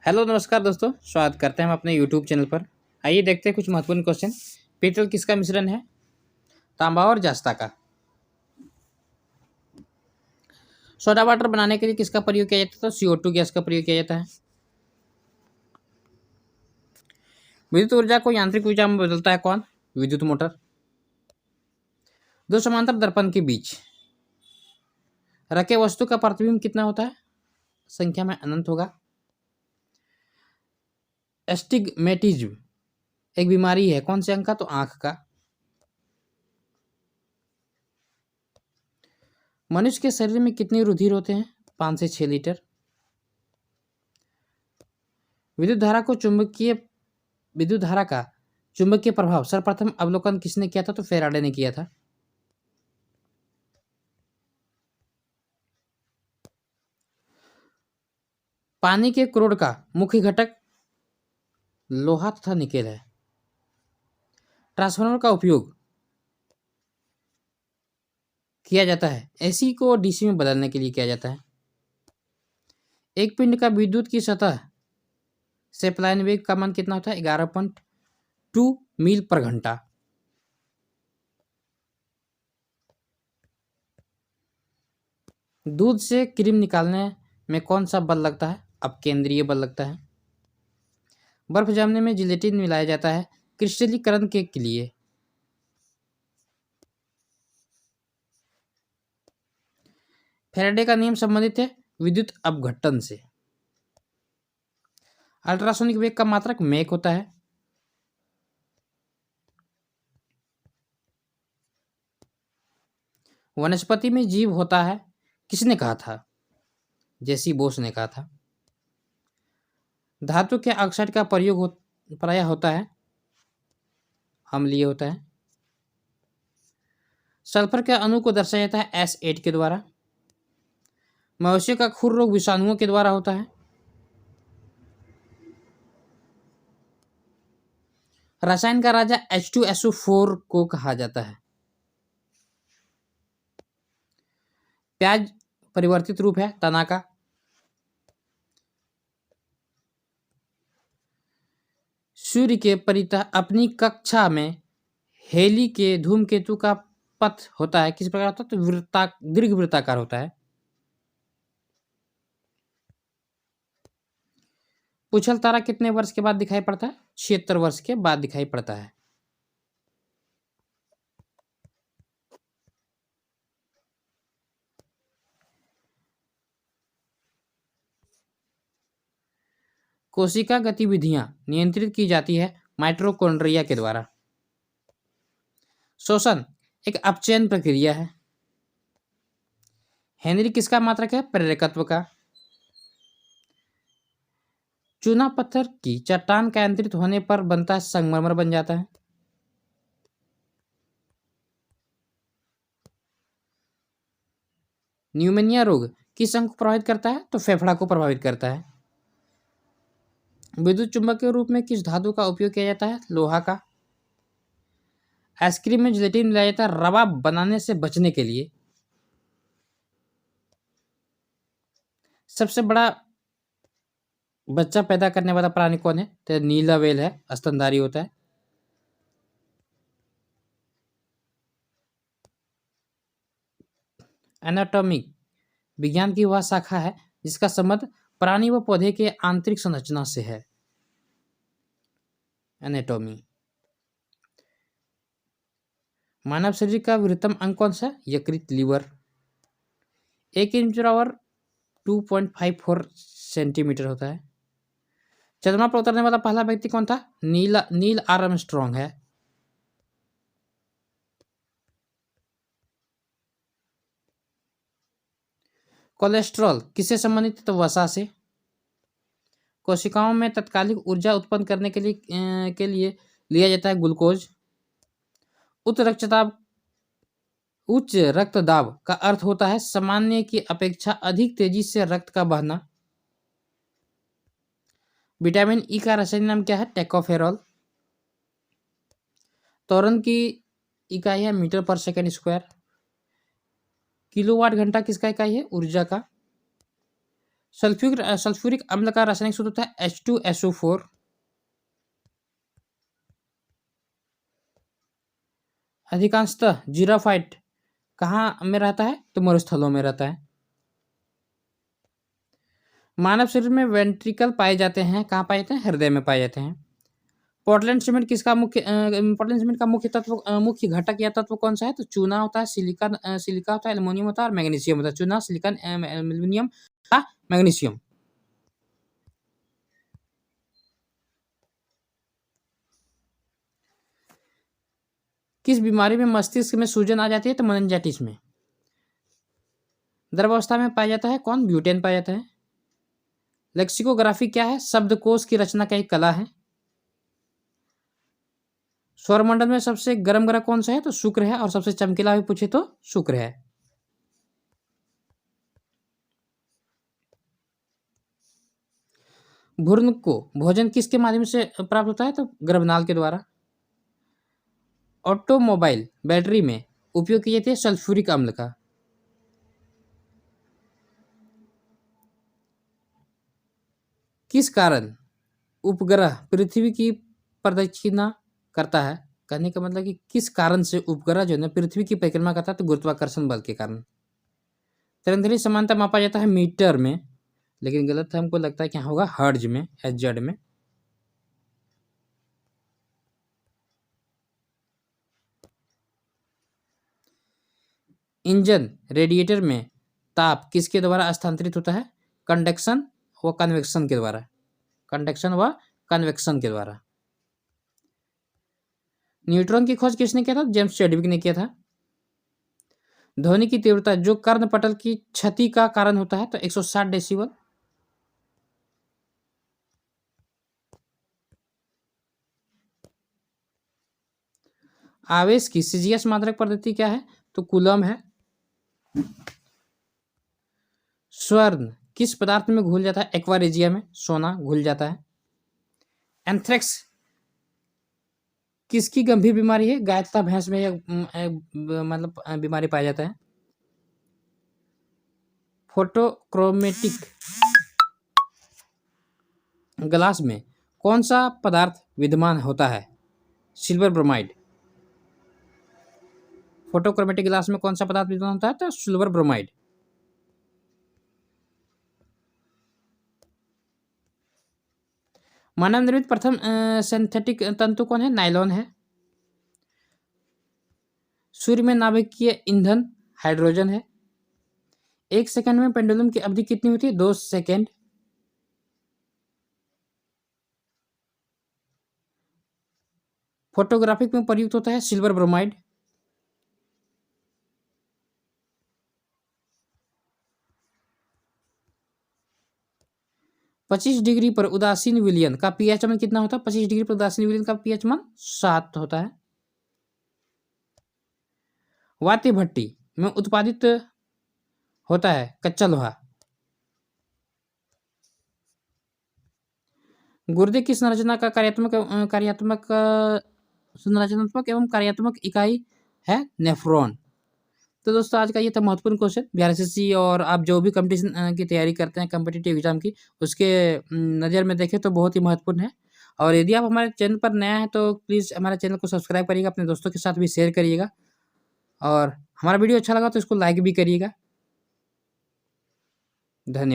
Hello नमस्कार दोस्तों, स्वागत करते हैं हम अपने यूट्यूब चैनल पर। आइए देखते हैं कुछ महत्वपूर्ण क्वेश्चन। पीतल किसका मिश्रण है? तांबा और जस्ता का। सोडा वाटर बनाने के लिए किसका प्रयोग किया जाता है? तो CO2 गैस का प्रयोग किया जाता है। विद्युत ऊर्जा को यांत्रिक ऊर्जा में बदलता है कौन? विद्युत मोटर। दो समांतर दर्पण के बीच रखे वस्तु का प्रतिबिंब कितना होता है? संख्या में अनंत होगा। एस्टिग्मेटिज्म एक बीमारी है, कौन से अंग का? तो आंख का। मनुष्य के शरीर में कितने रुधिर होते हैं? 5 से 6 लीटर। विद्युत धारा का चुंबकीय प्रभाव सर्वप्रथम अवलोकन किसने किया था? तो फेराडे ने किया था। पानी के क्लोरीन का मुख्य घटक लोहा तथा निकेल है। ट्रांसफार्मर का उपयोग किया जाता है एसी को डीसी में बदलने के लिए किया जाता है। एक पिंड का विद्युत की सतह से पलायन वेग का मान कितना होता है? 11.2 मील पर घंटा। दूध से क्रीम निकालने में कौन सा बल लगता है? अब केंद्रीय बल लगता है। बर्फ जमने में जिलेटिन मिलाया जाता है क्रिस्टलीकरण के लिए। फैराडे का नियम संबंधित है विद्युत अपघटन से। अल्ट्रासोनिक वेग का मात्रक मैक होता है। वनस्पति में जीव होता है, किसने कहा था? जेसी बोस ने कहा था। धातु के ऑक्साइड का प्रयोग प्रायः होता है अम्लीय होता है। सल्फर के अणु को दर्शाया जाता है S8 के द्वारा। मवेशियों का खुर रोग विषाणुओं के द्वारा होता है। रसायन का राजा H2SO4 को कहा जाता है। प्याज परिवर्तित रूप है तना का। सूर्य के परितः अपनी कक्षा में हेली के धूमकेतु का पथ होता है, किस प्रकार होता है? तो दीर्घ वृत्ताकार होता है। पुछल तारा कितने वर्ष के बाद दिखाई पड़ता है? 76 वर्ष के बाद दिखाई पड़ता है। कोशिका गतिविधियां नियंत्रित की जाती है माइटोकॉन्ड्रिया के द्वारा। श्वसन एक अपचयन प्रक्रिया है। हेनरी किसका मात्रक है? प्रेरकत्व का। चूना पत्थर की चट्टान का यांत्रित होने पर बनता है संगमरमर बन जाता है। न्यूमोनिया रोग किस अंग को प्रभावित करता है? तो फेफड़ा को प्रभावित करता है। विद्युत चुंबक के रूप में किस धातु का उपयोग किया जाता है? लोहा का। आइसक्रीम में जिलेटिन मिलाया जाता है रवा बनाने से बचने के लिए। सबसे बड़ा बच्चा पैदा करने वाला प्राणी कौन है? तो नीला व्हेल है, स्तनधारी होता है। एनाटॉमी विज्ञान की वह शाखा है जिसका संबंध प्राणी व पौधे के आंतरिक संरचना से है। एनाटॉमी। मानव शरीर का वृहत्तम अंग कौन सा? यकृत, लीवर। 1 इंच बराबर 2.54 सेंटीमीटर होता है। चंद्रमा पर उतरने वाला पहला व्यक्ति कौन था? नील आर्मस्ट्रॉन्ग है। कोलेस्ट्रॉल किससे संबंधित है? तो वसा से। कोशिकाओं में तत्कालिक ऊर्जा उत्पन्न करने के लिए लिया जाता है ग्लूकोज। उच्च रक्तदाब का अर्थ होता है सामान्य की अपेक्षा अधिक तेजी से रक्त का बहना। विटामिन ई का रासायनिक नाम क्या है? टेकोफेरॉल। त्वरण की इकाई है मीटर पर सेकंड स्क्वायर। किलोवाट घंटा किसका इकाई है? ऊर्जा का। सल्फ्यूरिक अम्ल का रासायनिक सूत्र होता है H2SO4। अधिकांशतः जीराफाइट कहाँ में रहता है? तो मरुस्थलों में रहता है। मानव शरीर में वेंट्रिकल पाए जाते हैं, कहाँ पाए जाते हैं? हृदय में पाए जाते हैं। पोर्टलैंड सीमेंट किसका पोर्टलैंड सीमेंट का मुख्य तत्व, मुख्य घटक या तत्व कौन सा है? तो चूना होता है, सिलिका होता है, एल्युमिनियम होता है और मैग्नीशियम होता है। चूना, सिलिकॉन, एल्युमिनियम का मैग्नीशियम। किस बीमारी में मस्तिष्क में सूजन आ जाती है? तो मेनिंजाइटिस में। गर्भावस्था में पाया जाता है कौन? ब्यूटेन पाया जाता है। लेक्सिकोग्राफी क्या है? शब्दकोश की रचना का एक कला है। सौरमंडल में सबसे गर्म ग्रह कौन सा है? तो शुक्र है। और सबसे चमकीला भी पूछे तो शुक्र है। भ्रूण को भोजन किसके माध्यम से प्राप्त होता है? तो गर्भनाल के द्वारा। ऑटोमोबाइल बैटरी में उपयोग की जाती है सल्फ्यूरिक अम्ल का। किस कारण उपग्रह पृथ्वी की प्रदक्षिणा करता है? कहने का मतलब कि किस कारण से उपग्रह जो है ना पृथ्वी की परिक्रमा करता है? तो गुरुत्वाकर्षण बल के कारण। तरंगधरी समानता मापा जाता है मीटर में, लेकिन गलत है, हमको लगता है कि यहाँ होगा हर्ज में, HZ में। इंजन रेडिएटर में ताप किसके द्वारा स्थानांतरित होता है? कंडक्शन व कन्वेक्शन के द्वारा। कंडक्शन व कन्वेक्शन के द्वारा। न्यूट्रॉन की खोज किसने किया था? जेम्स चैडविक ने किया था। ध्वनि की तीव्रता जो कर्णपटल की क्षति का कारण होता है तो 160 डेसिबल। आवेश की सीजीएस मात्रक पद्धति क्या है? तो कूलम है। स्वर्ण किस पदार्थ में घुल जाता है? एक्वारेजिया में सोना घुल जाता है। एंथ्रेक्स किसकी गंभीर बीमारी है? गाय तथा भैंस में मतलब बीमारी पाया जाता है। फोटोक्रोमेटिक ग्लास में कौन सा पदार्थ विद्यमान होता है? Silver bromide. फोटोक्रोमेटिक ग्लास में कौन सा पदार्थ विद्यमान होता है? तो सिल्वर ब्रोमाइड। मानव निर्मित प्रथम सिंथेटिक तंतु कौन है? नायलॉन है। सूर्य में नाभिकीय ईंधन हाइड्रोजन है। 1 सेकंड में पेंडुलम की अवधि कितनी होती है? 2 सेकंड। फोटोग्राफिक में प्रयुक्त होता है सिल्वर ब्रोमाइड। पच्चीस डिग्री पर उदासीन विलयन का पीएच मान कितना होता है? 25 डिग्री पर उदासीन विलयन का पीएच मान 7 होता है। वात्य भट्टी में उत्पादित होता है कच्चा लोहा। गुर्दे की संरचना का संरचनात्मक एवं कार्यात्मक इकाई है नेफ्रॉन। तो दोस्तों आज का ये था महत्वपूर्ण क्वेश्चन। बीआरसीसी और आप जो भी कंपटीशन की तैयारी करते हैं कम्पिटिटिव एग्जाम की, उसके नज़र में देखें तो बहुत ही महत्वपूर्ण है। और यदि आप हमारे चैनल पर नया है तो प्लीज़ हमारे चैनल को सब्सक्राइब करिएगा, अपने दोस्तों के साथ भी शेयर करिएगा और हमारा वीडियो अच्छा लगा तो इसको लाइक भी करिएगा। धन्यवाद।